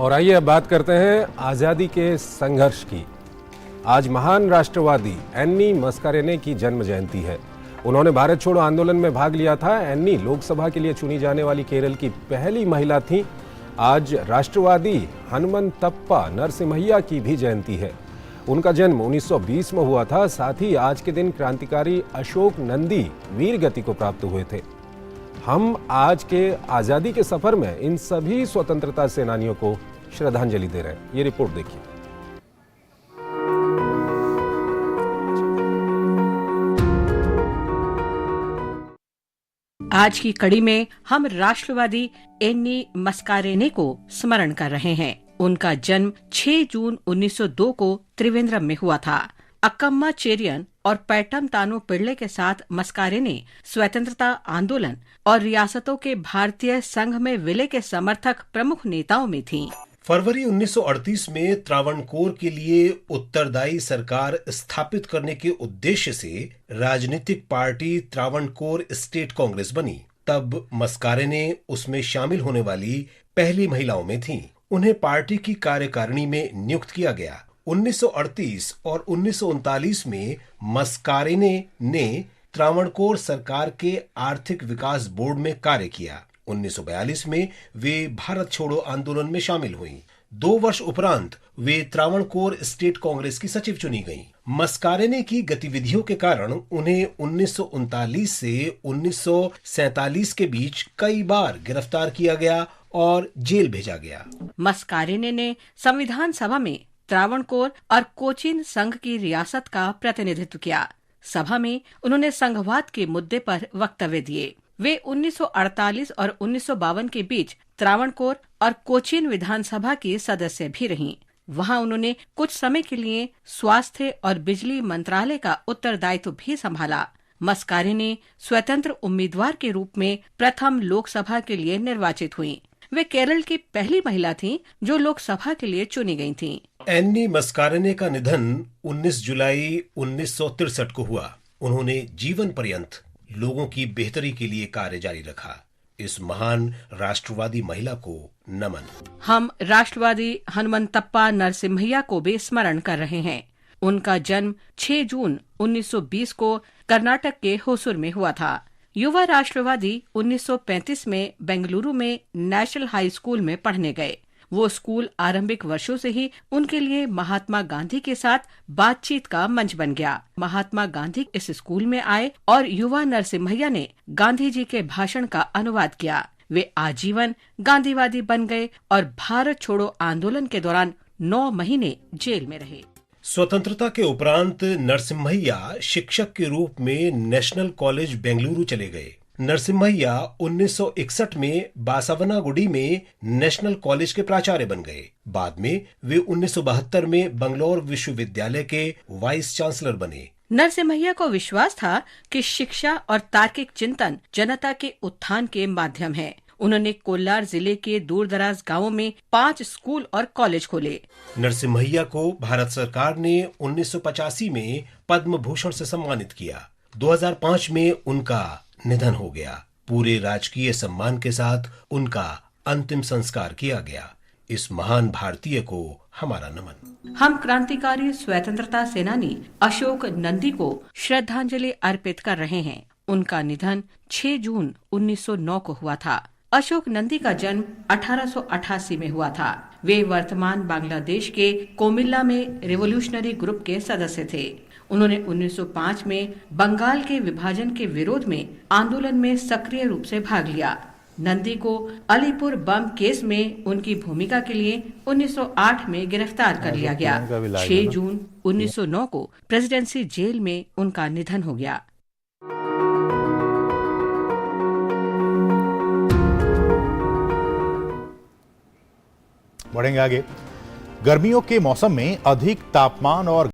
और आइए अब बात करते हैं आज़ादी के संघर्ष की। आज महान राष्ट्रवादी एन्नी मस्कारेने की जन्म जयंती है। उन्होंने भारत छोड़ो आंदोलन में भाग लिया था। एन्नी लोकसभा के लिए चुनी जाने वाली केरल की पहली महिला थी। आज राष्ट्रवादी हनुमंतप्पा नरसिम्हय्या की भी जयंती है। उनका जन्म 1920 में हुआ था। साथ ही आज के दिन क्रांतिकारी अशोक नंदी वीर गति को प्राप्त हुए थे। हम आज के आजादी के सफर में इन सभी स्वतंत्रता सेनानियों को श्रद्धांजलि दे रहे हैं। ये रिपोर्ट देखिए। आज की कड़ी में हम राष्ट्रवादी एन्नी मस्कारेने को स्मरण कर रहे हैं। उनका जन्म 6 जून 1902 को त्रिवेंद्रम में हुआ था। अक्कम्मा चेरियन और पैटम तानु पिड़ले के साथ मस्कारेने स्वतंत्रता आंदोलन और रियासतों के भारतीय संघ में विलय के समर्थक प्रमुख नेताओं में थीं। फरवरी 1938 में त्रावणकोर के लिए उत्तरदायी सरकार स्थापित करने के उद्देश्य से राजनीतिक पार्टी त्रावणकोर स्टेट कांग्रेस बनी। तब मस्कारेने उसमें शामिल होने वाली पहली महिलाओं में थीं। उन्हें पार्टी की कार्यकारिणी में नियुक्त किया गया। 1938 और 1939 में मस्कारेने ने त्रावणकोर सरकार के आर्थिक विकास बोर्ड में कार्य किया। 1942 में वे भारत छोड़ो आंदोलन में शामिल हुईं। 2 वर्ष उपरांत वे त्रावणकोर स्टेट कांग्रेस की सचिव चुनी गईं। मस्कारेने की गतिविधियों के कारण उन्हें 1939 से 1947 के बीच कई बार गिरफ्तार किया गया और जेल भेजा गया। मस्कारेने ने संविधान सभा में त्रावणकोर और कोचीन संघ की रियासत का प्रतिनिधित्व किया। सभा में उन्होंने संघवाद के मुद्दे पर वक्तव्य दिए। वे 1948 और 1952 के बीच त्रावणकोर और कोचीन विधानसभा की सदस्य भी रहीं। वहां उन्होंने कुछ समय के लिए स्वास्थ्य और बिजली मंत्रालय का उत्तरदायित्व भी संभाला। मस्कारेने स्वतंत्र उम्मीदवार के रूप में प्रथम लोकसभा के लिए निर्वाचित हुईं। वे केरल की पहली महिला थीं जो लोकसभा के लिए चुनी गई थीं। एन्नी मस्कारेने का निधन 19 जुलाई 1963 को हुआ। उन्होंने जीवन पर्यंत लोगों की बेहतरी के लिए कार्य जारी रखा। इस महान राष्ट्रवादी महिला को नमन। हम राष्ट्रवादी हनुमंतप्पा नरसिम्हय्या को भी स्मरण कर रहे हैं। उनका जन्म 6 जून 1920 को कर्नाटक के होसुर में हुआ था। युवा राष्ट्रवादी 1935 में बेंगलुरु में नेशनल हाई स्कूल में पढ़ने गए। वो स्कूल आरंभिक वर्षों से ही उनके लिए महात्मा गांधी के साथ बातचीत का मंच बन गया। महात्मा गांधी इस स्कूल में आए और युवा नरसिम्हय्या ने गांधी जी के भाषण का अनुवाद किया। वे आजीवन गांधीवादी बन गए और भारत छोड़ो आंदोलन के दौरान 9 महीने जेल में रहे। स्वतंत्रता के उपरांत नरसिम्हय्या शिक्षक के रूप में नेशनल कॉलेज बेंगलुरु चले गए। नरसिम्हय्या 1961 में बासावनागुडी में नेशनल कॉलेज के प्राचार्य बन गए। बाद में वे 1972 में बंगलौर विश्वविद्यालय के वाइस चांसलर बने। नरसिम्हय्या को विश्वास था कि शिक्षा और तार्किक चिंतन जनता के उत्थान के माध्यम है। उन्होंने कोल्लार जिले के दूरदराज गांवों में 5 स्कूल और कॉलेज खोले। नरसिम्हय्या को भारत सरकार ने 1985 में पद्म भूषण से सम्मानित किया। 2005 में उनका निधन हो गया। पूरे राजकीय सम्मान के साथ उनका अंतिम संस्कार किया गया। इस महान भारतीय को हमारा नमन। हम क्रांतिकारी स्वतंत्रता सेनानी अशोक नंदी को श्रद्धांजलि अर्पित कर रहे हैं। उनका निधन 6 जून 1909 को हुआ था। अशोक नंदी का जन्म 1888 में हुआ था। वे वर्तमान बांग्लादेश के कोमिल्ला में रिवोल्यूशनरी ग्रुप के सदस्य थे। उन्होंने 1905 में बंगाल के विभाजन के विरोध में आंदोलन में सक्रिय रूप से भाग लिया। नंदी को अलीपुर बम केस में उनकी भूमिका के लिए 1908 में गिरफ्तार कर लिया गया। 6 जून 1909 को प्रेसिडेंसी जेल में उनका निधन हो गया। बढ़ेंगे आगे। गर्मियों के मौसम में अधिक तापमान और